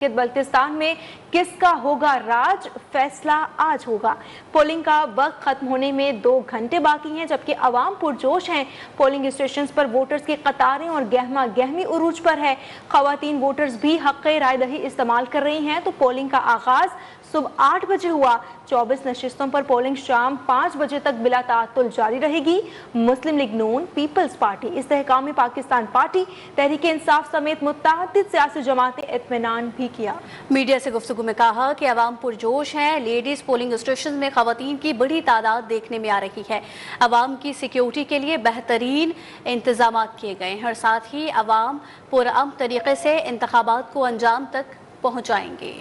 बल्तिस्तान में किसका होगा राज, फैसला आज होगा। पोलिंग का वक्त खत्म होने में 2 घंटे बाकी हैं, जबकि अवाम पुरजोश हैं। पोलिंग स्टेशंस पर वोटर्स की कतारें और गहमा गहमी उरूज पर है। खवातीन वोटर्स भी हक़ राय दही इस्तेमाल कर रही हैं। तो पोलिंग का आगाज सुबह 8 बजे हुआ। 24 नशिस्तों पर पोलिंग शाम 5 बजे तक बिला ताअत्तुल जारी रहेगी। मुस्लिम लीग नून, peoples party, इस्तेहकामी Pakistan party, Tehreek Insaf समेत मुत्तअद्दिद सियासी जमातें इत्मीनान भी किया। मीडिया से गुफ्तगू में कहा कि अवाम पुरजोश हैं। लेडीज पोलिंग स्टेशन में खवातीन की बड़ी तादाद देखने में आ रही है। अवाम की सिक्योरिटी के लिए बेहतरीन इंतजाम किए गए हैं और साथ ही अवाम पुरअमन तरीके से इंतखाबात को अंजाम तक पहुँचाएंगे।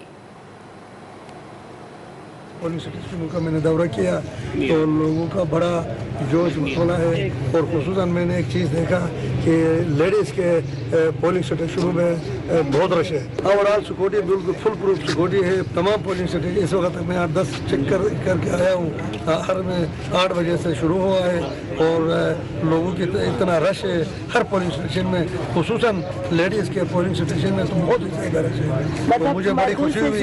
पोलिंग स्टेशन का मैंने दौरा किया तो लोगों का बड़ा जोश मसला है और खुसूसन मैंने एक चीज़ देखा कि लेडीज़ के पोलिंग स्टेशनों में बहुत रश है। ओवरऑल सिक्योरिटी बिल्कुल फुल प्रूफ सिक्योरिटी है। तमाम पोलिंग स्टेशन इस वक्त तक मैं 8-10 चेक करके आया हूँ। हर में 8 बजे से शुरू हुआ है और लोगों की इतना रश है हर पोलिंग स्टेशन में, खुसूसन लेडीज़ के पोलिंग स्टेशन में तो बहुत ही ज़्यादा रश है। तो मुझे बड़ी खुशी हुई,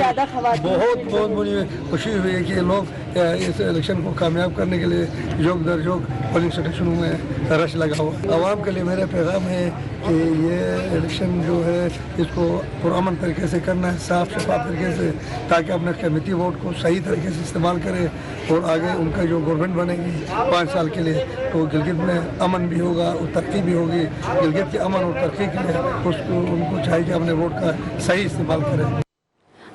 बहुत मुझे खुशी हुई है कि लोग इस इलेक्शन को कामयाब करने के लिए जोग दर जोग पोलिंग स्टेशनों में रश लगा हुआ। आवाम के लिए मेरा पैगाम है कि ये इलेक्शन जो है इसको पुरअमन तरीके से करना है, साफ शफाफ तरीके से, ताकि अपने कीमती वोट को सही तरीके से इस्तेमाल करें और आगे उनका जो गवर्नमेंट बनेगी 5 साल के लिए तो गिलगित में अमन भी होगा और तरक्की भी होगी। गिलगित के अमन और तरक्की के लिए उसको उनको चाहिए कि अपने वोट का सही इस्तेमाल करें।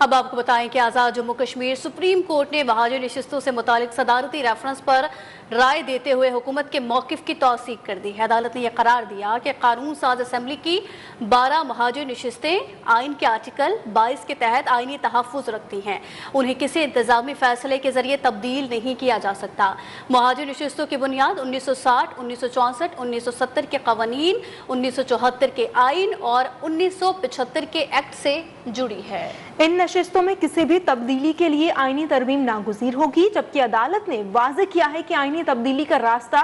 अब आपको बताएं कि आज़ाद जम्मू कश्मीर सुप्रीम कोर्ट ने महाजन नशिस्तों से मुतालिक सदारती रेफरेंस पर राय देते हुए हुकूमत के मौक़िफ़ की तौसीक कर दी है। अदालत ने यह करार दिया कि कानून साज असम्बली की 12 महाजन नशिस्तें आइन के आर्टिकल 22 के तहत आइनी तहफ़्फ़ुज़ रखती हैं। उन्हें किसी इंतज़ामी फ़ैसले के ज़रिए तब्दील नहीं किया जा सकता। महाजन नशिस्तों की बुनियाद 1960, 1964, 1970 के क़वानीन, 1974 के आइन और 1975 के एक्ट से जुड़ी है। इन नशिस्तों में किसी भी तब्दीली के लिए आईनी तरमीम नागुज़ीर होगी, जबकि अदालत ने वाज़ेह किया है कि आईनी तब्दीली का रास्ता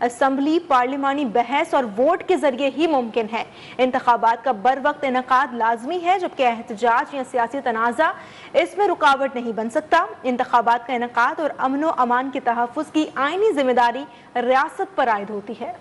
असम्बली, पार्लिमानी बहस और वोट के जरिए ही मुमकिन है। इंतखाबात का बर वक्त इनकाद लाजमी है, जबकि एहतजाज या सियासी तनाज़ा इसमें रुकावट नहीं बन सकता। इंतखाबात का इनकाद और अमन व अमान के तहफ़्फ़ुज़ की आईनी जिम्मेदारी रियासत पर आयद होती है।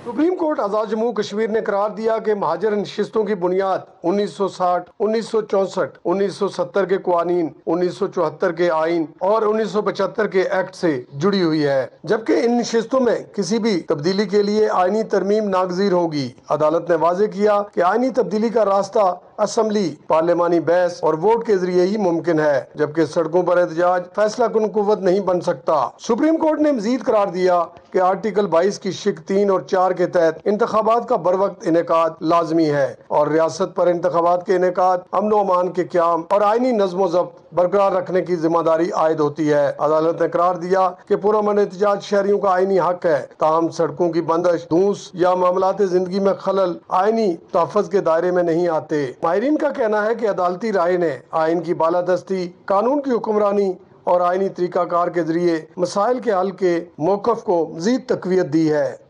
सुप्रीम कोर्ट आज़ाद जम्मू कश्मीर ने करार दिया कि महाजर नशिस्तों की बुनियाद 1960, 1964, 1970 के कवानीन, 1974 के आइन और 1975 के एक्ट से जुड़ी हुई है, जबकि इन नशिस्तों में किसी भी तब्दीली के लिए आइनी तरमीम नागज़ीर होगी। अदालत ने वाज़ेह किया कि आइनी तब्दीली का रास्ता असम्बली, पार्लिमानी बहस और वोट के जरिए ही मुमकिन है, जबकि सड़कों पर एहतजाज फैसला कुन कुव्वत नहीं बन सकता। सुप्रीम कोर्ट ने मजीद करार दिया कि आर्टिकल 22 की शिक 3 और 4 के तहत इंतखाबात का बर वक्त इनेकाद लाजमी है और रियासत पर इंतखाबात के इनेकाद, अमन व अमान के क़याम और आइनी नज़्म व ज़ब्त बरकरार रखने की जिम्मेदारी आयद होती है। अदालत ने करार दिया कि पुरअमन एहतजाज शहरियों का आइनी हक है, ताहम सड़कों की बंदिश, धूस या मामलाते जिंदगी में खलल आइनी तहफ़्फ़ुज़ के दायरे में नहीं आते। माहिरीन का कहना है कि अदालती राय ने आइन की बालादस्ती, कानून की हुक्मरानी और आइनी तरीकाकार के जरिए मसाइल के हल के मौक़िफ़ को मज़ीद तक़वियत दी है।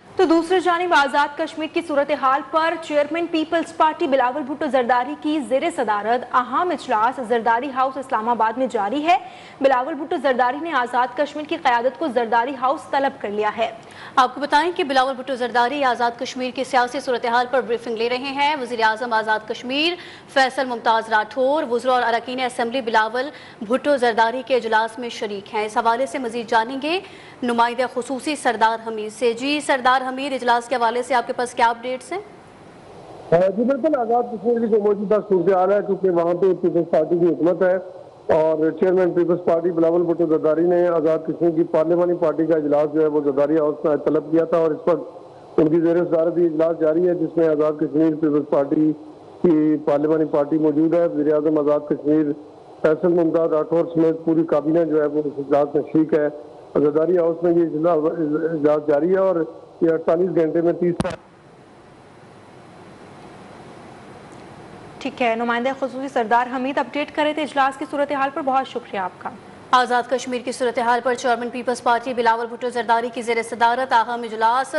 तो दूसरी जानिब आज़ाद कश्मीर की सूरत हाल पर चेयरमैन पीपल्स पार्टी बिलावल भुट्टो जरदारी की ज़ेर सदारत अहम इजलास जरदारी हाउस इस्लामाबाद में जारी है। बिलावल भुट्टो जरदारी ने आज़ाद कश्मीर की क़यादत को जरदारी हाउस तलब कर लिया है। आपको बताएं कि बिलावल भुट्टो जरदारी आज़ाद कश्मीर की सियासी सूरत हाल पर ब्रीफिंग ले रहे हैं। वज़ीर आज़म आज़ाद कश्मीर फैसल मुमताज़ राठौर, वज़रा और अरकान असम्बली बिलावल भुट्टो जरदारी के इजलास में शरीक हैं। इस हवाले से मज़ीद जानेंगे नुमाइंदा खुसूसी सरदार हमीद से। जी सरदार हमीद, इजलास के हवाले से आपके पास क्या अपडेट्स हैं? जी बिल्कुल, आज़ाद कश्मीर की जो मौजूदा सूरत हाल है, क्योंकि वहाँ पे पीपल्स पार्टी की हुकूमत है और चेयरमैन पीपल्स पार्टी बिलावल भुट्टो जरदारी ने आज़ाद कश्मीर की पार्लिमानी पार्टी का इजलास जो है वो जरदारी हाउस में तलब किया था और इस वक्त उनकी ज़ेर सदारत इजलास जारी है, जिसमें आज़ाद कश्मीर पीपल्स पार्टी की पार्लिमानी पार्टी मौजूद है। वज़ीर आज़म आज़ाद कश्मीर फैसल मुमताज़ राठौर समेत पूरी काबीना जो है वो इस इजलास में शरीक है। जरदारी हाउस में ये इजलास जारी है और ये 48 घंटे में 30। ठीक है, नुमाइंदा खुसूसी सरदार हमीद अपडेट कर रहे थे इजलास की सूरत हाल पर। बहुत शुक्रिया आपका। آزاد کشمیر کی صورتحال پر chairman peoples party Bilawal Bhutto Zardari کی زیر صدارت اہم اجلاس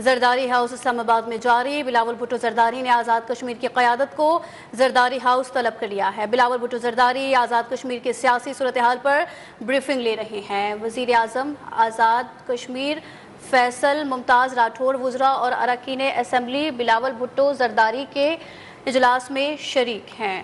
زرداری ہاؤس اسلام آباد میں جاری۔ بلاول بھٹو زرداری نے آزاد کشمیر کی قیادت کو زرداری ہاؤس طلب کر لیا ہے۔ بلاول بھٹو زرداری آزاد کشمیر کی سیاسی صورتحال پر بریفنگ لے رہے ہیں۔ وزیر اعظم آزاد کشمیر فیصل ممتاز راٹھور وزراء اور اراکین اسمبلی بلاول بھٹو زرداری کے اجلاس میں شریک ہیں۔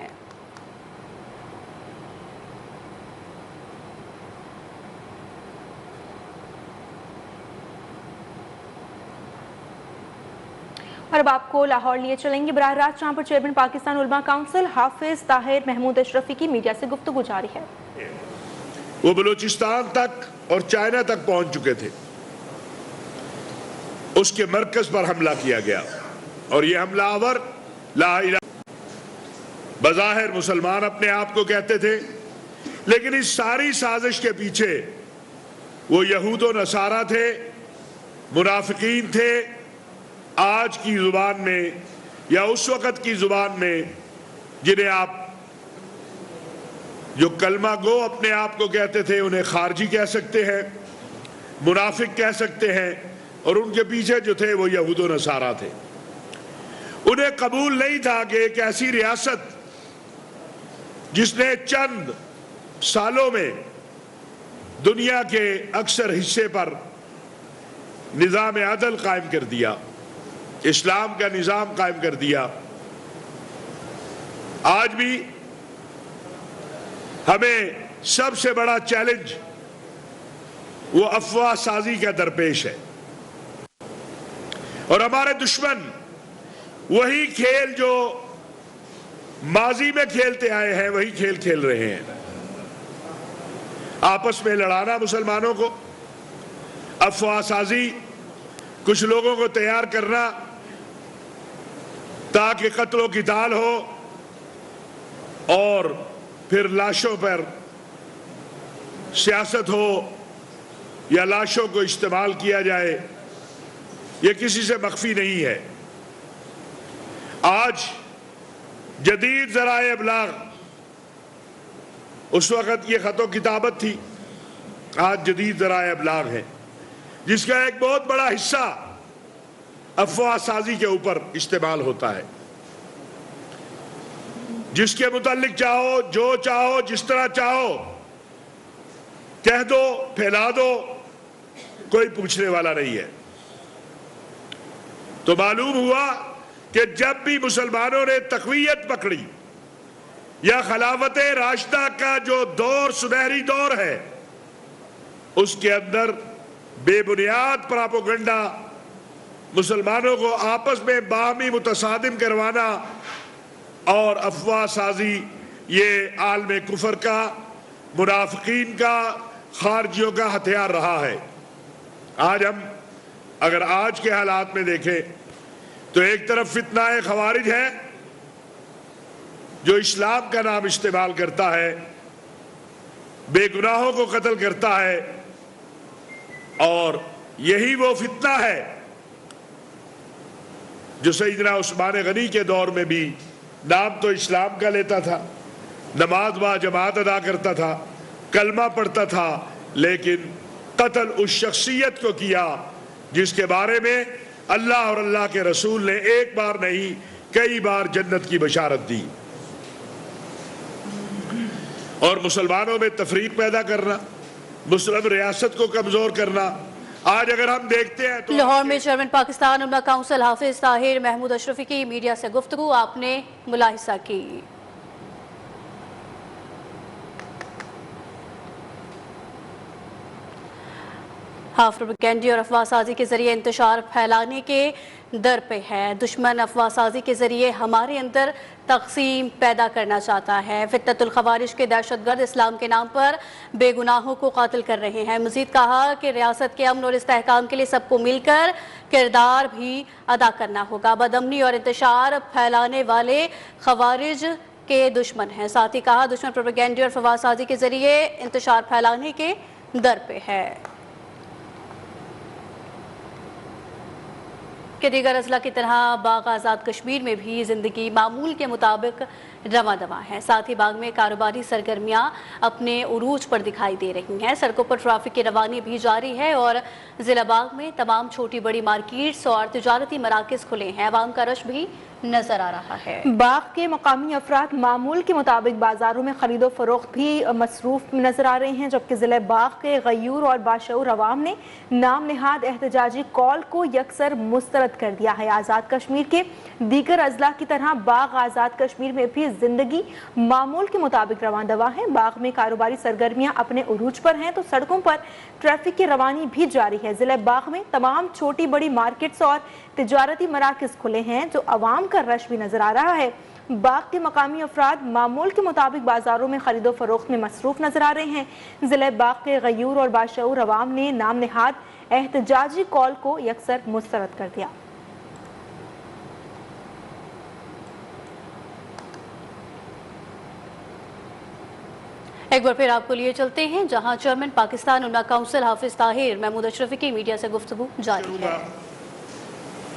اور اب آپ کو لاہور لیے چلیں گے براہ راست، جہاں پر چیئرمین پاکستان علماء کونسل حافظ طاہر محمود اشرفی کی میڈیا سے گفتگو جاری ہے۔ وہ بلوچستان تک اور چائنا تک پہنچ چکے تھے، اس کے مرکز پر حملہ کیا گیا، اور یہ حملہ آور لا الہ بظاہر مسلمان اپنے آپ کو کہتے تھے، لیکن اس ساری سازش کے پیچھے وہ یہود و نصارہ تھے، منافقین تھے۔ آج کی زبان میں یا اس وقت کی زبان میں جنہیں آپ جو کلمہ گو اپنے آپ کو کہتے تھے، انہیں خارجی کہہ سکتے ہیں، منافق کہہ سکتے ہیں، اور ان کے پیچھے جو تھے وہ یہود و نصارہ تھے۔ انہیں قبول نہیں تھا کہ ایک ایسی ریاست جس نے چند سالوں میں دنیا کے اکثر حصے پر نظام عدل قائم کر دیا، اسلام کا نظام قائم کر دیا، آج بھی ہمیں سب سے بڑا چیلنج وہ افواہ سازی کا درپیش ہے، اور ہمارے دشمن وہی کھیل جو ماضی میں کھیلتے آئے ہیں وہی کھیل کھیل رہے ہیں۔ آپس میں لڑانا مسلمانوں کو، افواہ سازی، کچھ لوگوں کو تیار کرنا تاکہ قتل و قتال ہو، اور پھر لاشوں پر سیاست ہو یا لاشوں کو استعمال کیا جائے، یہ کسی سے مخفی نہیں ہے۔ آج جدید ذرائع ابلاغ، اس وقت یہ خط و کتابت تھی، آج جدید ذرائع ابلاغ ہے، جس کا ایک بہت بڑا حصہ افواہ سازی کے اوپر استعمال ہوتا ہے، جس کے متعلق چاہو، جو چاہو، جس طرح چاہو کہہ دو، پھیلا دو، کوئی پوچھنے والا نہیں ہے۔ تو معلوم ہوا کہ جب بھی مسلمانوں نے تقویت پکڑی یا خلافت راشدہ کا جو دور سنہری دور ہے، اس کے اندر بے بنیاد پراپوگنڈا، مسلمانوں کو آپس میں باہمی متصادم کروانا اور افواہ سازی، یہ عالم کفر کا، منافقین کا، خارجیوں کا ہتھیار رہا ہے۔ آج ہم اگر آج کے حالات میں دیکھیں تو ایک طرف فتنہ خوارج ہے جو اسلام کا نام استعمال کرتا ہے، بے گناہوں کو قتل کرتا ہے، اور یہی وہ فتنہ ہے جو سیدنا عثمان غنی کے دور میں بھی نام تو اسلام کا لیتا تھا، نماز با جماعت ادا کرتا تھا، کلمہ پڑھتا تھا، لیکن قتل اس شخصیت کو کیا جس کے بارے میں اللہ اور اللہ کے رسول نے ایک بار نہیں کئی بار جنت کی بشارت دی۔ اور مسلمانوں میں تفریق پیدا کرنا، مسلم ریاست کو کمزور کرنا، آج اگر ہم دیکھتے ہیں تو لاہور میں چیئرمین پاکستان علماء کونسل حافظ طاہر محمود اشرفی کی میڈیا سے گفتگو آپ نے ملاحظہ کی۔ حافظ پروپیگنڈے اور افواہ سازی کے ذریعے انتشار پھیلانے کے در پہ ہے۔ دشمن افواہ سازی کے ذریعے ہمارے اندر تقسیم پیدا کرنا چاہتا ہے۔ فتنۃ الخوارج کے دہشت گرد اسلام کے نام پر بے گناہوں کو قاتل کر رہے ہیں۔ مزید کہا کہ ریاست کے امن اور استحکام کے لیے سب کو مل کر کردار بھی ادا کرنا ہوگا۔ بدامنی اور انتشار پھیلانے والے خوارج کے دشمن ہیں۔ ساتھ ہی کہا دشمن پروپیگنڈے اور افواہ سازی کے ذریعے انتشار پھیلانے کے در پہ ہے۔ کہ دیگر اضلاع کی طرح باغ آزاد کشمیر میں بھی زندگی معمول کے مطابق रवां दवां है। साथ ही बाग में कारोबारी सरगर्मियां अपने उरूज पर दिखाई दे रही हैं। सड़कों पर ट्रैफिक की रवानी भी जारी है और जिला बाग में तमाम छोटी बड़ी मार्केट्स और तिजारती मराकज खुले हैं। अवाम का रश भी नजर आ रहा है। बाग के मकामी अफराद मामूल के मुताबिक बाजारों में खरीदो फरोख्त भी मसरूफ नजर आ रहे हैं, जबकि जिले बाग के गयूर और बाशऊर अवाम ने नाम निहाद एहतजाजी कॉल को यकसर मुस्तरद कर दिया है। आज़ाद कश्मीर के दीगर अजला की तरह बाग आज़ाद कश्मीर में भी जिंदगी मामूल के मुताबिक रवां दवा है। बाग में कारोबारी सरगर्मियां अपने उरूज पर हैं तो सड़कों पर ट्रैफिक की रवानी भी जारी है। जिले बाग में तमाम छोटी बड़ी मार्केट्स और तिजारती मराकज खुले हैं, जो अवाम का रश भी नजर आ रहा है। बाग के मकामी अफराद मामूल के मुताबिक बाजारों में खरीदो फरोख्त में मसरूफ नजर आ रहे हैं। जिले बाग के गयूर और बाशऊर अवाम ने नाम निहाद एहतजाजी कॉल को यकसर मुस्तरद कर दिया। एक बार फिर आपको लिए चलते हैं जहां चेयरमैन पाकिस्तान उलमा काउंसिल हाफिज ताहिर महमूद अशरफी की मीडिया से गुफ्तगू जारी है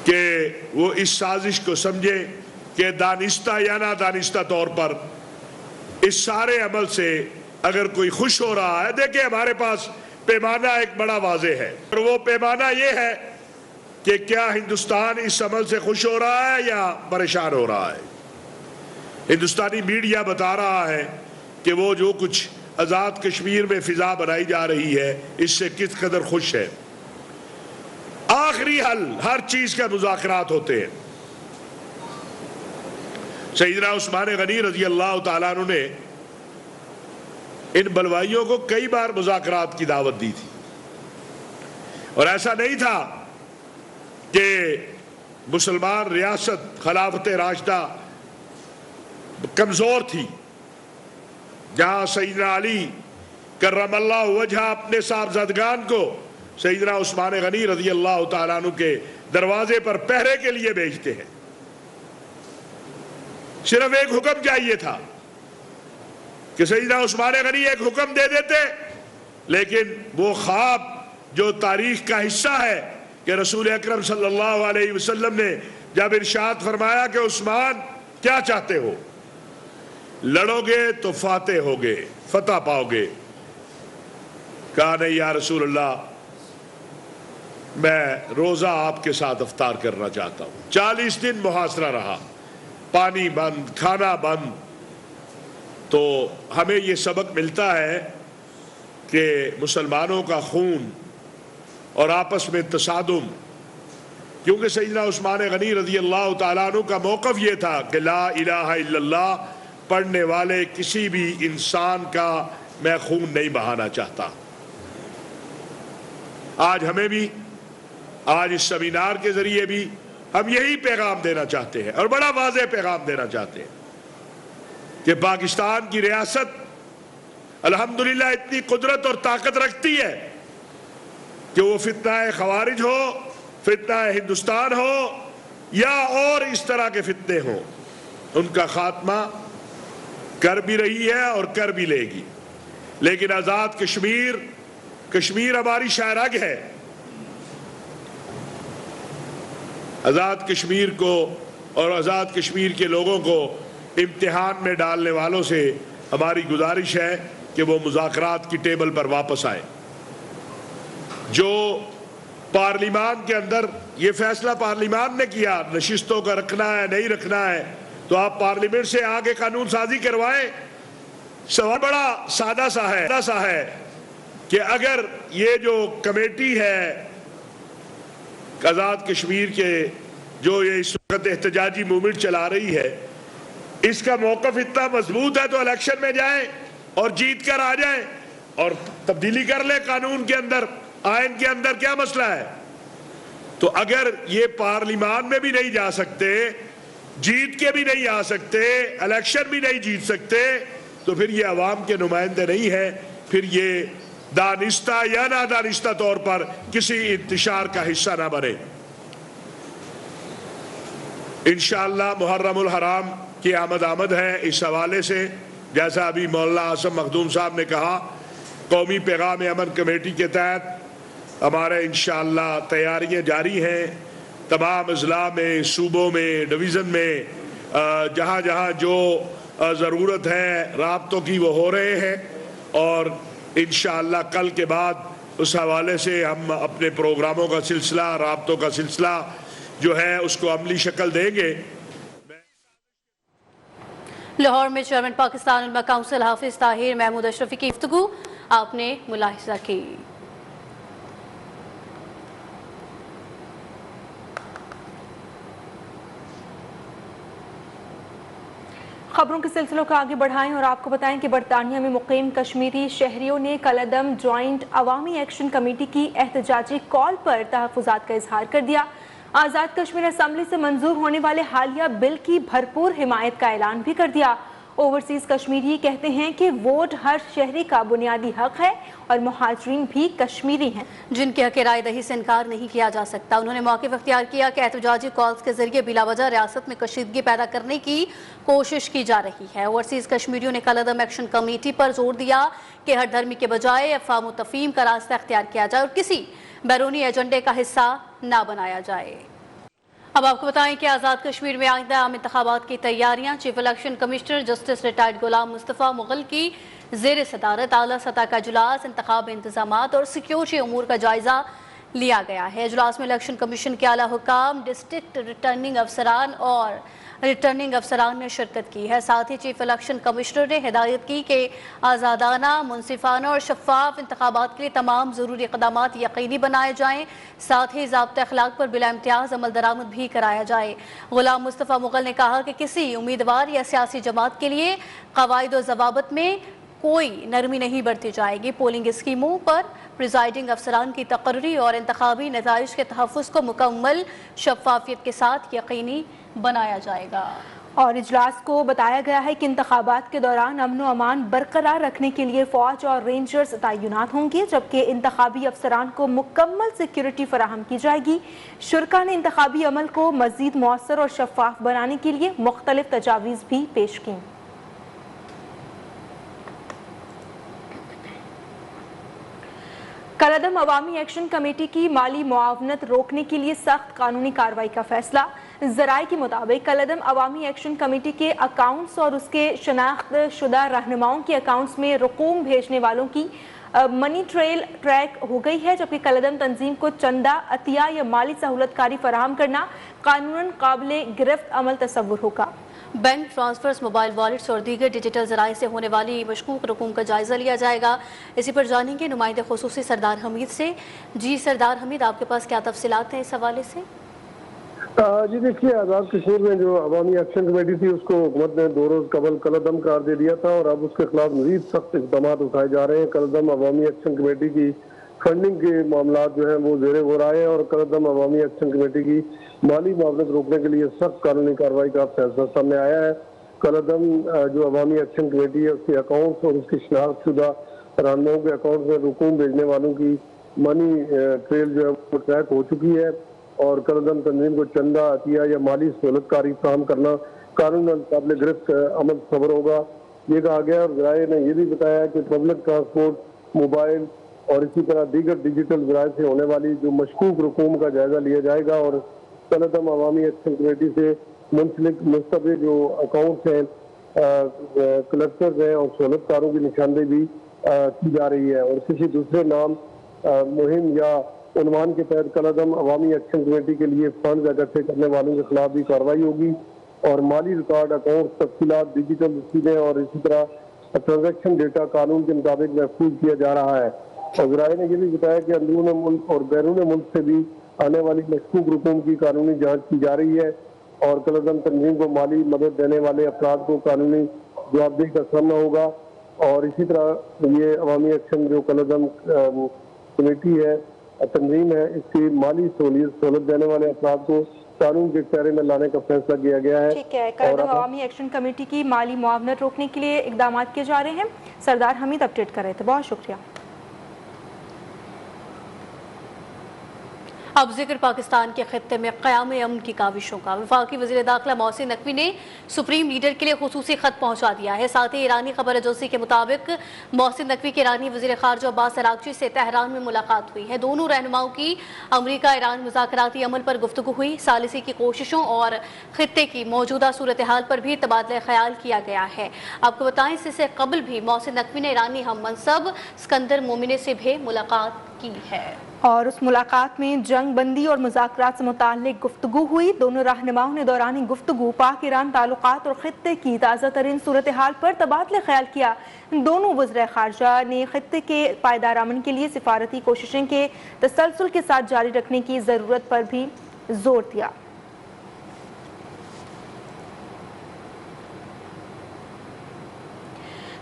कि वो इस साजिश को समझे कि दानिस्ता या ना दानिस्ता तौर पर इस सारे अमल से अगर कोई खुश हो रहा है। देखिए, हमारे पास पैमाना एक बड़ा वाज़े है और वो पैमाना ये है कि क्या हिंदुस्तान इस अमल से खुश हो रहा है या परेशान हो रहा है। हिंदुस्तानी मीडिया बता रहा है कि वो जो कुछ आज़ाद कश्मीर में फिजा बनाई जा रही है इससे किस कदर खुश है। आखिरी हल हर चीज का मुज़ाकरात होते हैं। सैयदना उस्मान गनी रजी अल्लाह तआला अन्हु ने इन बलवाइयों को कई बार मुज़ाकरात की दावत दी थी और ऐसा नहीं था कि मुसलमान रियासत खिलाफत राशिदा कमजोर थी। जहां सैयदना अली करमल्लाहु वजहा अपने साहबजादगान को सैयदना उस्मान गनी रज़ी अल्लाह तआला अन्हु के दरवाजे पर पहरे के लिए भेजते हैं। सिर्फ एक हुक्म चाहिए था कि सैयदना उस्मान गनी एक हुक्म दे देते, लेकिन वो ख्वाब जो तारीख का हिस्सा है कि रसूल अकरम सल्लल्लाहु अलैहि वसल्लम ने जब इरशाद फरमाया कि उस्मान क्या चाहते हो, लड़ोगे तो फाते होगे, फतह पाओगे। कहा नहीं या रसूल अल्लाह, मैं रोजा आपके साथ अफ्तार करना चाहता हूं। 40 दिन मुहासरा रहा, पानी बंद, खाना बंद। तो हमें ये सबक मिलता है कि मुसलमानों का खून और आपस में तसादुम, क्योंकि सैयदना उस्मान गनी रज़ी अल्लाह तआला अन्हु का मौक़िफ़ ये था कि ला इलाहा इल्लल्लाह पढ़ने वाले किसी भी इंसान का मैं खून नहीं बहाना चाहता। आज हमें भी, आज इस सेमिनार के जरिए भी हम यही पैगाम देना चाहते हैं और बड़ा वाज़ेह पैगाम देना चाहते हैं कि पाकिस्तान की रियासत अल्हम्दुलिल्लाह इतनी कुदरत और ताकत रखती है कि वो फितना खवारिज हो, फितना हिंदुस्तान हो या और इस तरह के फितने हो, उनका खात्मा कर भी रही है और कर भी लेगी। लेकिन आज़ाद कश्मीर, कश्मीर हमारी शायराग है। आज़ाद कश्मीर को और आज़ाद कश्मीर के लोगों को इम्तिहान में डालने वालों से हमारी गुजारिश है कि वो मुज़ाकरात की टेबल पर वापस आए। जो पार्लिमान के अंदर ये फैसला पार्लिमान ने किया नशिस्तों का रखना है नहीं रखना है, तो आप पार्लियामेंट से आगे कानून साजी करवाएं। सवाल बड़ा सादा सा है कि अगर ये जो कमेटी है आज़ाद कश्मीर के जो ये इस वक्त एहतजाजी मूवमेंट चला रही है, इसका मौक़िफ़ इतना मजबूत है तो इलेक्शन में जाए और जीत कर आ जाए और तब्दीली कर ले कानून के अंदर, आइन के अंदर। क्या मसला है? तो अगर ये पार्लिमान में भी नहीं जा सकते, जीत के भी नहीं आ सकते, इलेक्शन भी नहीं जीत सकते, तो फिर ये अवाम के नुमाइंदे नहीं है, फिर ये दानिस्ता या ना दानिस्ता तौर पर किसी इंतशार का हिस्सा ना बने। इंशाअल्लाह मुहर्रमुल हराम की आमद है। इस हवाले से जैसा अभी मौलाना आसम मखदूम साहब ने कहा, कौमी पैगाम अमन कमेटी के तहत हमारे इंशाअल्लाह तैयारियां जारी हैं। तमाम अजला में, सूबों में, डिवीज़न में, जहाँ जहाँ जो ضرورت ہے رابطوں کی وہ ہو رہے ہیں، اور انشاءاللہ کل کے بعد اس حوالے سے ہم اپنے پروگراموں کا سلسلہ، رابطوں کا سلسلہ جو ہے اس کو عملی شکل دیں گے۔ لاہور میں چیئرمین پاکستان علماء کونسل حافظ طاہر محمود اشرفی کی گفتگو آپ نے ملاحظہ کی۔ خبروں کے سلسلوں کو آگے بڑھائیں اور آپ کو بتائیں کہ برطانیہ میں مقیم کشمیری شہریوں نے کالعدم جوائنٹ عوامی ایکشن کمیٹی کی احتجاجی کال پر تحفظات کا اظہار کر دیا۔ آزاد کشمیر اسمبلی سے منظور ہونے والے حالیہ بل کی بھرپور حمایت کا اعلان بھی کر دیا۔ اوورسیز کشمیری کہتے ہیں کہ ووٹ ہر شہری کا بنیادی حق ہے اور مہاجرین بھی کشمیری ہیں جن کے حق رائے دہی سے انکار نہیں کیا جا سکتا۔ انہوں نے موقف اختیار کیا کہ احتجاجی کالز کے ذریعے بلا وجہ ریاست میں کشیدگی پیدا کرنے کی کوشش کی جا رہی ہے۔ اوورسیز کشمیریوں نے کالعدم ایکشن کمیٹی پر زور دیا کہ ہر دھرمی کے بجائے افہام و تفہیم کا راستہ اختیار کیا جائے اور کسی بیرونی ایجنڈے کا حصہ نہ بنایا جائے۔ اب آپ کو بتائیں کہ آزاد کشمیر میں آئندہ عام انتخابات کی تیاریاں، chief election commissioner justice retired Ghulam Mustafa Mughal کی زیر صدارت اعلیٰ سطح کا اجلاس انتخاب انتظامات اور سیکیورٹی امور کا جائزہ لیا گیا ہے۔ اجلاس میں الیکشن کمیشن کے اعلیٰ حکام، ڈسٹرکٹ ریٹرننگ افسران اور ریٹرننگ افسران نے شرکت کی ہے۔ ساتھ ہی چیف الیکشن کمشنر نے ہدایت کی کہ آزادانہ، منصفانہ اور شفاف انتخابات کے لیے تمام ضروری اقدامات یقینی بنائے جائیں، ساتھ ہی ضابطۂ اخلاق پر بلا امتیاز عمل درآمد بھی کرایا جائے۔ غلام مصطفیٰ مغل نے کہا کہ کسی امیدوار یا سیاسی جماعت کے لیے قواعد و ضوابط میں کوئی نرمی نہیں برتی جائے گی۔ پولنگ اسکیموں پر پریزائڈنگ افسران کی تقرری اور انتخابی نتائج کے تحفظ کو مکمل شفافیت کے ساتھ یقینی بنایا جائے گا۔ اور اجلاس کو بتایا گیا ہے کہ انتخابات کے دوران امن و امان برقرار رکھنے کے لیے فوج اور رینجرز تعینات ہوں گے، جبکہ انتخابی افسران کو مکمل سیکیورٹی فراہم کی جائے گی۔ شرکا نے انتخابی عمل کو مزید مؤثر اور شفاف بنانے کے لیے مختلف تجاویز بھی پیش کیں۔ کالعدم عوامی ایکشن کمیٹی کی مالی معاونت روکنے کے لیے سخت قانونی کارروائی کا فیصلہ۔ ذرائع کے مطابق کالعدم عوامی ایکشن کمیٹی کے اکاؤنٹس اور اس کے شناخت شدہ رہنماؤں کے اکاؤنٹس میں رقوم بھیجنے والوں کی منی ٹریل ٹریک ہو گئی ہے، جبکہ کالعدم تنظیم کو چندہ، عطیہ یا مالی سہولت کاری فراہم کرنا قانوناً قابل گرفت عمل تصور ہوگا۔ بینک ٹرانسفرز، موبائل والیٹس اور دیگر ڈیجیٹل ذرائع سے ہونے والی مشکوک رقوم کا جائزہ لیا جائے گا۔ اسی پر جانیں گے نمائندہ خصوصی سردار حمید سے۔ جی سردار حمید، آپ کے پاس کیا تفصیلات ہیں اس حوالے سے؟ جی دیکھیے، آزاد کشمیر میں جو عوامی ایکشن کمیٹی تھی اس کو حکومت نے 2 روز قبل کالعدم قرار دے دیا تھا، اور اب اس کے خلاف مزید سخت اقدامات اٹھائے جا رہے ہیں۔ کالعدم عوامی ایکشن کمیٹی کی فنڈنگ کے معاملات جو ہیں وہ زیر غور آئے ہیں، اور کالعدم عوامی ایکشن کمیٹی کی مالی معاونت روکنے کے لیے سخت قانونی کارروائی کا فیصلہ سامنے آیا ہے۔ کالعدم جو عوامی ایکشن کمیٹی ہے اس کے اکاؤنٹس اور اس کی شناخت شدہ رہنماؤں کے اکاؤنٹس میں رقوم بھیجنے والوں کی منی ٹریل جو ہے وہ ٹریک ہو چکی ہے، اور کالعدم تنظیم کو چندہ، عطیہ یا مالی سہولت کاری فراہم کرنا قانون قابل گرفت عمل تصور ہوگا، یہ کہا گیا۔ اور ذرائع نے یہ بھی بتایا کہ پبلک ٹرانسپورٹ، موبائل اور اسی طرح دیگر ڈیجیٹل ذرائع سے ہونے والی جو مشکوک رقوم کا جائزہ لیا جائے گا، اور کالعدم عوامی ایکشن کمیٹی سے منسلک مستقل جو اکاؤنٹس ہیں، کلیکٹرز ہیں اور سہولت کاروں کی نشاندہی بھی کی جا رہی ہے، اور کسی دوسرے نام، مہم یا عنوان کے تحت کالعدم عوامی ایکشن کمیٹی کے لیے فنڈز اکٹھے کرنے والوں کے خلاف بھی کارروائی ہوگی، اور مالی ریکارڈ، اکاؤنٹ تفصیلات، ڈیجیٹل رسیدیں اور اسی طرح ٹرانزیکشن ڈیٹا قانون کے مطابق محفوظ کیا جا رہا ہے۔ اور ذرائع نے یہ بھی بتایا کہ اندرون ملک اور بیرون ملک سے بھی آنے والی مشکوک رقوم کی قانونی جانچ کی جا رہی ہے، اور کالعدم تنظیم کو مالی مدد دینے والے افراد کو قانونی جوابدہی کا سامنا ہوگا۔ اور اسی طرح یہ عوامی ایکشن جو کالعدم کمیٹی ہے، تنظیم ہے، اس کی مالی سہولت دینے والے افراد کو قانون کے دائرے میں لانے کا فیصلہ کیا گیا ہے۔ ٹھیک ہے، کالعدم عوامی ایکشن کمیٹی کی مالی معاونت روکنے کے لیے اقدامات کیے جا رہے ہیں۔ سردار حمید اپڈیٹ کر رہے تھے، بہت شکریہ۔ اب ذکر پاکستان کے خطے میں قیام امن کی کاوشوں کا۔ وفاقی وزیر داخلہ محسن نقوی نے سپریم لیڈر کے لیے خصوصی خط پہنچا دیا ہے۔ ساتھ ہی ایرانی خبر ایجنسی کے مطابق محسن نقوی کے ایرانی وزیر خارجہ عباس اراغچی سے تہران میں ملاقات ہوئی ہے۔ دونوں رہنماؤں کی امریکہ ایران مذاکراتی عمل پر گفتگو ہوئی۔ ثالثی کی کوششوں اور خطے کی موجودہ صورتحال پر بھی تبادلہ خیال کیا گیا ہے۔ آپ کو بتائیں اس سے قبل بھی محسن نقوی نے ایرانی ہم منصب اسکندر مومنی سے بھی ملاقات کی ہے، اور اس ملاقات میں جنگ بندی اور مذاکرات سے متعلق گفتگو ہوئی۔ دونوں رہنماؤں نے دوران گفتگو پاک ایران تعلقات اور خطے کی تازہ ترین صورتحال پر تبادلہ خیال کیا۔ دونوں وزراء خارجہ نے خطے کے پائیدار امن کے لیے سفارتی کوششیں کے تسلسل کے ساتھ جاری رکھنے کی ضرورت پر بھی زور دیا۔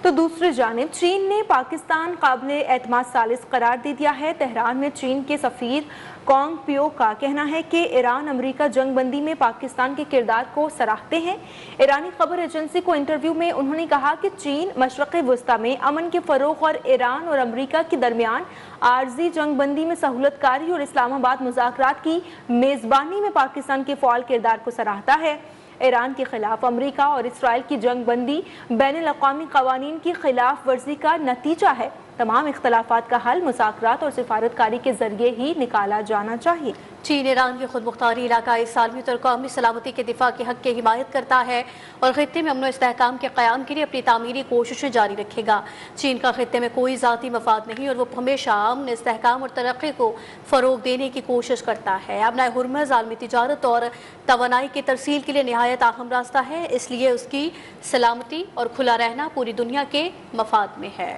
تو دوسری جانب چین نے پاکستان قابل اعتماد ثالث قرار دے دیا ہے۔ تہران میں چین کے سفیر کونگ پیو کا کہنا ہے کہ ایران امریکہ جنگ بندی میں پاکستان کے کردار کو سراہتے ہیں۔ ایرانی خبر ایجنسی کو انٹرویو میں انہوں نے کہا کہ چین مشرق وسطی میں امن کے فروغ اور ایران اور امریکہ کے درمیان عارضی جنگ بندی میں سہولت کاری اور اسلام آباد مذاکرات کی میزبانی میں پاکستان کے فعال کردار کو سراہتا ہے۔ ایران کے خلاف امریکہ اور اسرائیل کی جنگ بندی بین الاقوامی قوانین کی خلاف ورزی کا نتیجہ ہے۔ تمام اختلافات کا حل مذاکرات اور سفارتکاری کے ذریعے ہی نکالا جانا چاہیے۔ چین ایران کی خود مختاری علاقائی سالمیت اور قومی سلامتی کے دفاع کے حق کی حمایت کرتا ہے اور خطے میں امن و استحکام کے قیام کے لیے اپنی تعمیری کوششیں جاری رکھے گا۔ چین کا خطے میں کوئی ذاتی مفاد نہیں اور وہ ہمیشہ امن، استحکام اور ترقی کو فروغ دینے کی کوشش کرتا ہے۔ امن ہرمز عالمی تجارت اور توانائی کی ترسیل کے لیے نہایت اہم راستہ ہے، اس لیے اس کی سلامتی اور کھلا رہنا پوری دنیا کے مفاد میں ہے۔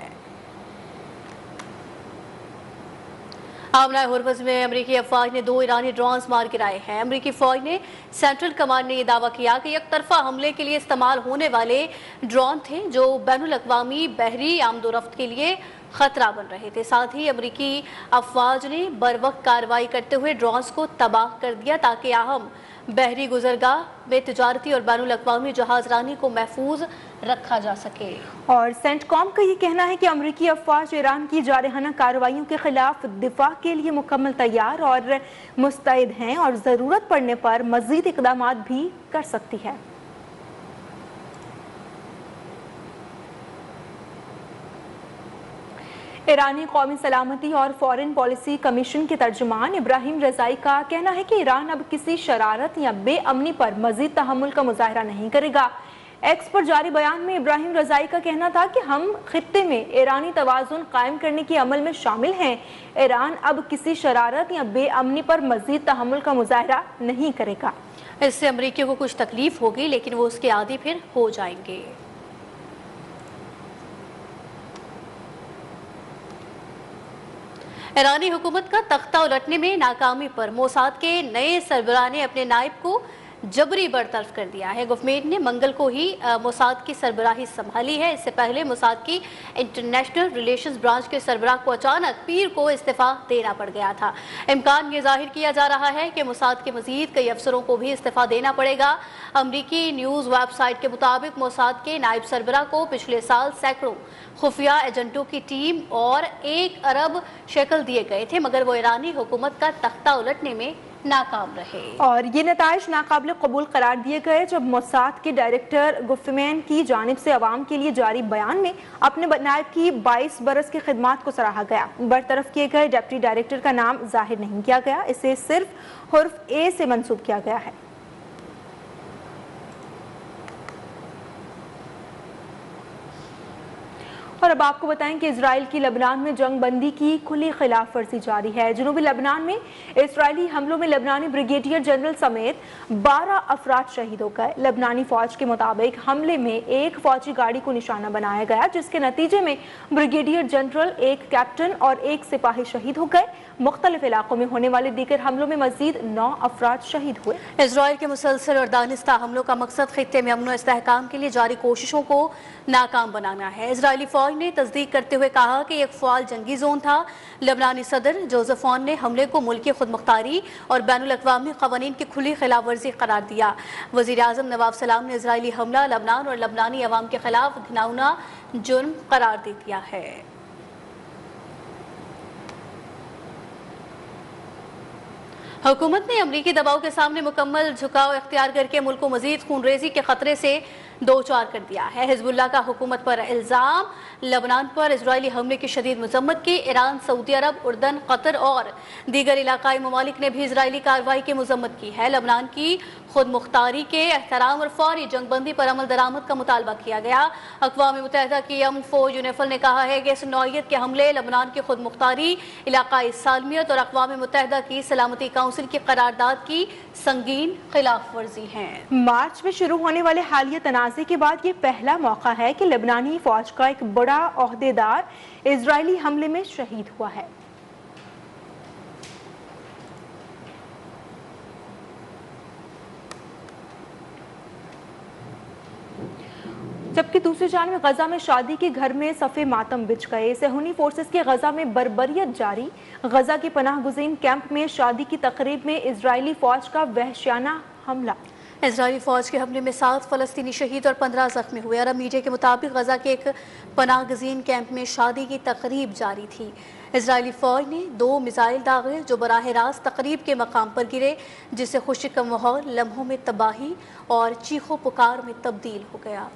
آمنہ ہرمز میں امریکی افواج نے 2 ایرانی ڈرونز مار گرائے ہیں۔ امریکی فوج نے سینٹرل کمانڈ نے یہ دعویٰ کیا کہ یک طرفہ حملے کے لیے استعمال ہونے والے ڈرون تھے جو بین الاقوامی بحری آمد و رفت کے لیے خطرہ بن رہے تھے۔ ساتھ ہی امریکی افواج نے بروقت کارروائی کرتے ہوئے ڈرونز کو تباہ کر دیا تاکہ اہم بحری گزرگاہ میں تجارتی اور بین الاقوامی جہاز رانی کو محفوظ رکھا جا سکے۔ اور سینٹ کام کا یہ کہنا ہے کہ امریکی افواج ایران کی جارحانہ کارروائیوں کے خلاف دفاع کے لیے مکمل تیار اور مستعد ہیں اور ضرورت پڑنے پر مزید اقدامات بھی کر سکتی ہے۔ ایرانی قومی سلامتی اور فارن پالیسی کمیشن کے ترجمان ابراہیم رضائی کا کہنا ہے کہ ایران اب کسی شرارت یا بے امنی پر مزید تحمل کا مظاہرہ نہیں کرے گا۔ ایکس پر جاری بیان میں ابراہیم رضائی کا کہنا تھا کہ ہم خطے میں ایرانی توازن قائم کرنے کے عمل میں شامل ہیں۔ ایران اب کسی شرارت یا بے امنی پر مزید تحمل کا مظاہرہ نہیں کرے گا۔ اس سے امریکیوں کو کچھ تکلیف ہوگی لیکن وہ اس کے عادی پھر ہو جائیں گے۔ ایرانی حکومت کا تختہ الٹنے میں ناکامی پر موساد کے نئے سربراہ نے اپنے نائب کو جبری برطرف کر دیا ہے۔ گورنمنٹ نے منگل کو ہی موساد کی سربراہی سنبھالی ہے۔ اس سے پہلے موساد کی انٹرنیشنل ریلیشنز برانچ کے سربراہ کو اچانک پیر کو استعفیٰ دینا پڑ گیا تھا۔ امکان یہ ظاہر کیا جا رہا ہے کہ موساد کے مزید کئی افسروں کو بھی استعفیٰ دینا پڑے گا۔ امریکی نیوز ویب سائٹ کے مطابق موساد کے نائب سربراہ کو پچھلے سال سینکڑوں خفیہ ایجنٹوں کی ٹیم اور 1 ارب شیکل دیے گئے تھے مگر وہ ایرانی حکومت کا تختہ الٹنے میں ناکام رہے۔ اور یہ نتائج ناقابل قبول قرار دیے گئے جب موساد کے ڈائریکٹر گفمین کی جانب سے عوام کے لیے جاری بیان میں اپنے نائب کی 22 برس کی خدمات کو سراہا گیا۔ برطرف کیے گئے ڈپٹی ڈائریکٹر کا نام ظاہر نہیں کیا گیا، اسے صرف حرف اے سے منسوب کیا گیا ہے۔ اور اب آپ کو بتائیں کہ اسرائیل کی لبنان میں جنگ بندی کی کھلی خلاف ورزی جاری ہے۔ جنوبی لبنان میں اسرائیلی حملوں میں لبنانی بریگیڈیئر جنرل سمیت 12 افراد شہید ہو گئے۔ لبنانی فوج کے مطابق حملے میں ایک فوجی گاڑی کو نشانہ بنایا گیا جس کے نتیجے میں بریگیڈیئر جنرل، ایک کیپٹن اور ایک سپاہی شہید ہو گئے۔ مختلف علاقوں میں ہونے والے دیگر حملوں میں مزید 9 افراد شہید ہوئے۔ اسرائیل کے مسلسل اور دانستہ حملوں کا مقصد خطے میں امن و استحکام کے لیے جاری کوششوں کو ناکام بنانا ہے۔ اسرائیلی فوج نے تصدیق کرتے ہوئے کہا کہ ایک فعال جنگی زون تھا۔ لبنانی صدر جوزف عون نے حملے کو ملکی خود مختاری اور بین الاقوامی قوانین کی کھلی خلاف ورزی قرار دیا۔ وزیر اعظم نواب سلام نے اسرائیلی حملہ لبنان اور لبنانی عوام کے خلاف گھناؤنا جرم قرار دے دیا ہے۔ हुकूमत ने अमरीकी दबाव के सामने मुकम्मल झुकाव इख्तियार करके मुल्क को मजीद खूनरेजी के खतरे से दो चार कर दिया है। हिजबुल्लाह का हुकूमत पर इल्ज़ाम, लबनान पर इजरायली हमले की शदीद मजम्मत की। ईरान, सऊदी अरब, उर्दन, कतर और दीगर इलाकाई ममालिक ने भी इजरायली कार्रवाई की मजम्मत की है। लबनान की खुद मुख्तारी के एहतराम और फौरी जंगबंदी पर अमल दरामद का मुतालबा किया गया। अक़वाम मुत्तहिदा की अमन फौज यूनेफल ने कहा है कि इस नौइयत के हमले लबनान की खुद मुख्तारी, इलाकाई सालमियत और अक़वाम मुत्तहिदा की सलामती काउंसिल की करारदाद की संगीन खिलाफ वर्जी है। मार्च में शुरू होने वाले हालिया तनाज़े के बाद ये पहला मौका है कि लेबनानी फौज का एक बड़ा ओहदेदार इजरायली हमले में शहीद हुआ है। जबकि दूसरी जानिब गजा में शादी के घर में सफ़े मातम बिछ गए। सहूनी फोर्सेस के गजा में बर्बरियत जारी। गजा के पनाह गुज़ीन कैंप में शादी की तकरीब में इजरायली फौज का वहशियाना हमला। इजरायली फौज के हमले में 7 फ़लस्तीनी शहीद और 15 ज़ख्मी हुए। अरब मीडिया के मुताबिक गजा के एक पनाह गुज़ीन कैंप में शादी की तकरीब जारी थी। इजरायली फौज ने 2 मिसाइल दागे जो बराह रास्त तकरीब के मकाम पर गिरे, जिससे खुशी का माहौल लम्हों में तबाही और चीखों पुकार में तब्दील हो गया।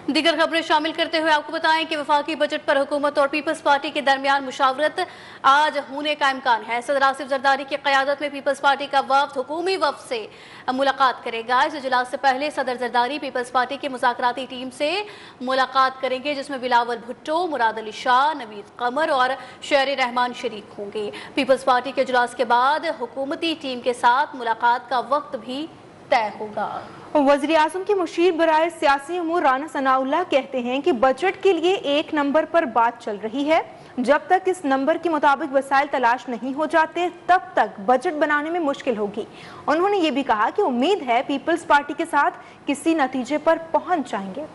दीगर खबरें शामिल करते हुए आपको बताएं कि वफाकी बजट पर हुकूमत और पीपल्स पार्टी के दरमियान मुशावरत आज होने का इम्कान है। सदर आसिफ जरदारी की क़यादत में पीपल्स पार्टी का वफ्द हुकूमी वफ्द से मुलाकात करेगा। इस इजलास से पहले सदर जरदारी पीपल्स पार्टी की मुज़ाकराती टीम से मुलाकात करेंगे, जिसमें बिलावल भुट्टो, मुराद अली शाह, नवीद कमर और शेर रहमान शरीक होंगे। पीपल्स पार्टी के इजलास के बाद हुकूमती टीम के साथ मुलाकात का वक्त भी तय होगा। वज़ीर आज़म के मुशीर बराए सियासी उमूर राना सनाउल्लाह कहते हैं कि बजट के लिए एक नंबर पर बात चल रही है। जब तक इस नंबर के मुताबिक वसाइल तलाश नहीं हो जाते तब तक बजट बनाने में मुश्किल होगी। उन्होंने ये भी कहा कि उम्मीद है पीपल्स पार्टी के साथ किसी नतीजे पर पहुंच जाएंगे।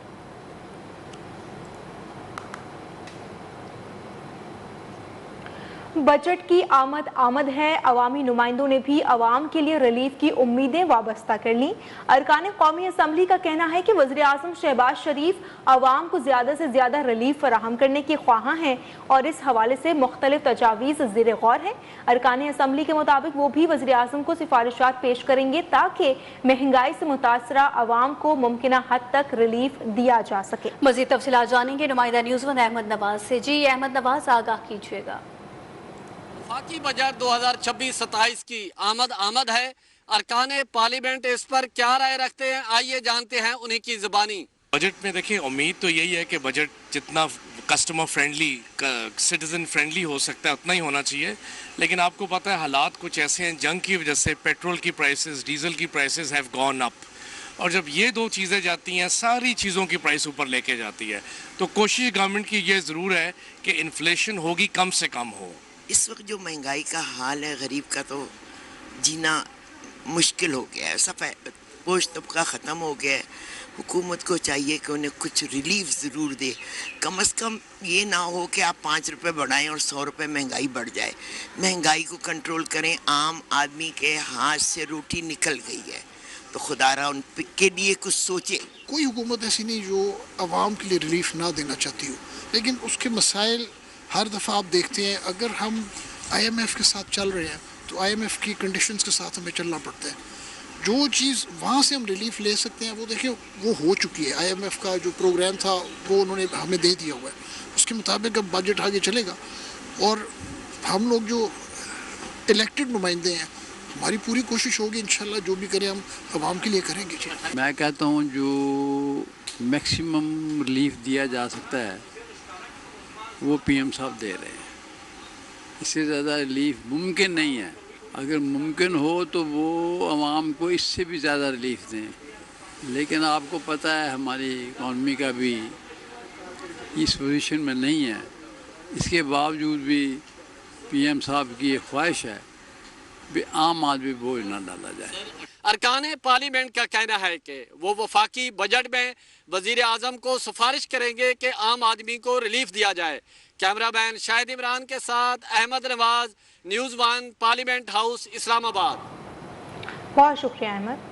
बजट की आमद है। अवामी नुमाइंदों ने भी अवाम के लिए रिलीफ की उम्मीदें वाबस्ता कर लीं। अरकान कौमी असम्बली का कहना है कि वज़ीर आज़म शहबाज शरीफ अवाम को ज़्यादा से ज़्यादा रिलीफ फराहम करने के ख्वाहां हैं और इस हवाले से मुख्तलिफ तजावीज़ ज़ेर गौर हैं। अरकान असम्बली के मुताबिक वो भी वज़ीर आज़म को सिफारिशात पेश करेंगे ताकि महंगाई से मुतासरा अवाम को मुमकिन हद तक रिलीफ दिया जा सके। मज़ीद तफसीलात जानेंगे नुमाइंदा न्यूज़ वन अहमद नवाज से। जी अहमद नवाज, आगाह कीजिएगा। वफाकी बजट 2026-27 की आमद है। अरकान पार्लियामेंट इस पर क्या राय रखते हैं, आइए जानते हैं उन्हीं की ज़बानी। बजट में देखिए, उम्मीद तो यही है कि बजट जितना कस्टमर फ्रेंडली, सिटीज़न फ्रेंडली हो सकता है उतना ही होना चाहिए। लेकिन आपको पता है हालात कुछ ऐसे हैं, जंग की वजह से पेट्रोल की प्राइसेस, डीजल की प्राइसेस हैव गॉन अप, और जब ये दो चीज़ें जाती हैं सारी चीज़ों की प्राइस ऊपर लेके जाती है। तो कोशिश गवर्नमेंट की ये ज़रूर है कि इन्फ्लेशन होगी कम से कम हो। इस वक्त जो महंगाई का हाल है, गरीब का तो जीना मुश्किल हो गया है। पोश तबका ख़त्म हो गया है। हुकूमत को चाहिए कि उन्हें कुछ रिलीफ ज़रूर दे। कम से कम ये ना हो कि आप 5 रुपये बढ़ाएं और 100 रुपये महंगाई बढ़ जाए। महंगाई को कंट्रोल करें। आम आदमी के हाथ से रोटी निकल गई है, तो खुदारा उन के लिए कुछ सोचे। कोई हुकूमत ऐसी नहीं जो आवाम के लिए रिलीफ ना देना चाहती हो, लेकिन उसके मसाइल हर दफ़ा आप देखते हैं। अगर हम IMF के साथ चल रहे हैं तो IMF की कंडीशंस के साथ हमें चलना पड़ता है। जो चीज़ वहाँ से हम रिलीफ ले सकते हैं वो देखिए वो हो चुकी है। IMF का जो प्रोग्राम था वो उन्होंने हमें दे दिया हुआ है, उसके मुताबिक अब बजट आगे चलेगा। और हम लोग जो इलेक्टेड नुमाइंदे हैं, हमारी पूरी कोशिश होगी इंशाल्लाह जो भी करें हम आवाम के लिए करेंगे। मैं कहता हूँ जो मैक्सिमम रिलीफ दिया जा सकता है वो PM साहब दे रहे हैं। इससे ज़्यादा रिलीफ मुमकिन नहीं है। अगर मुमकिन हो तो वो आवाम को इससे भी ज़्यादा रिलीफ दें, लेकिन आपको पता है हमारी इकॉनमी का भी इस पोजीशन में नहीं है। इसके बावजूद भी PM साहब की ये ख्वाहिश है भी आम आदमी बोझ ना डाला जाए। अरकान पार्लियामेंट का कहना है कि वो वफाकी बजट में वजीर आज़म को सिफारिश करेंगे कि आम आदमी को रिलीफ दिया जाए। कैमरामैन शाहिद इमरान के साथ अहमद नवाज, न्यूज़ वन, पार्लियामेंट हाउस, इस्लामाबाद। बहुत शुक्रिया अहमद।